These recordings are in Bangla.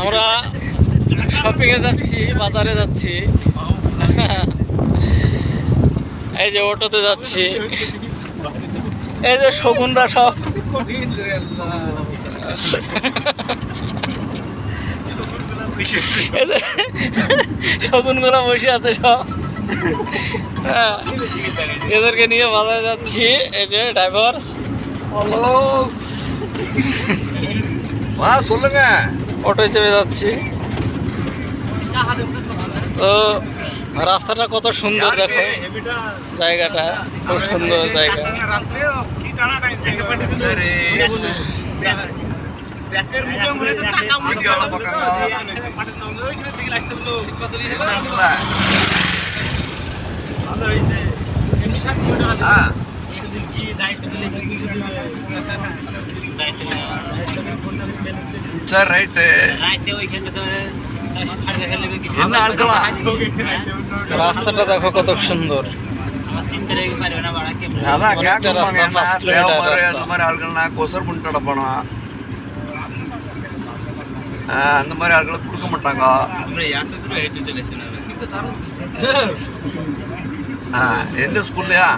আমরা শপিং এ যাচ্ছি, বাজারে যাচ্ছি। এই যে অটোতে যাচ্ছি, এই যে শগুনরা সব শগুনগুলো বসে আছে সব। এদেরকে নিয়ে বাজারে যাচ্ছি। এই যে ড্রাইভার্স অটোয় চেপে যাচ্ছি। তো রাস্তাটা কত সুন্দর, দেখো জায়গাটা খুব সুন্দর জায়গা। রাস্তাটা দেখো কত সুন্দর। அந்த மாதிரி ஆட்களை கொடுக்க மாட்டாங்க. எந்த ஸ்கூல்லையா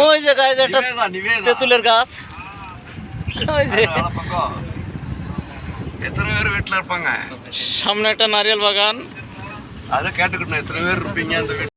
ওই যে গাছ, একটা তেঁতুলের গাছ। எத்தனை பேர் வீட்டுல இருப்பாங்க? সামনে একটা নারিয়েল বাগান। அதை கேட்டுக்கணும், எத்தனை பேர் இருப்பீங்க அந்த வீட்டுல.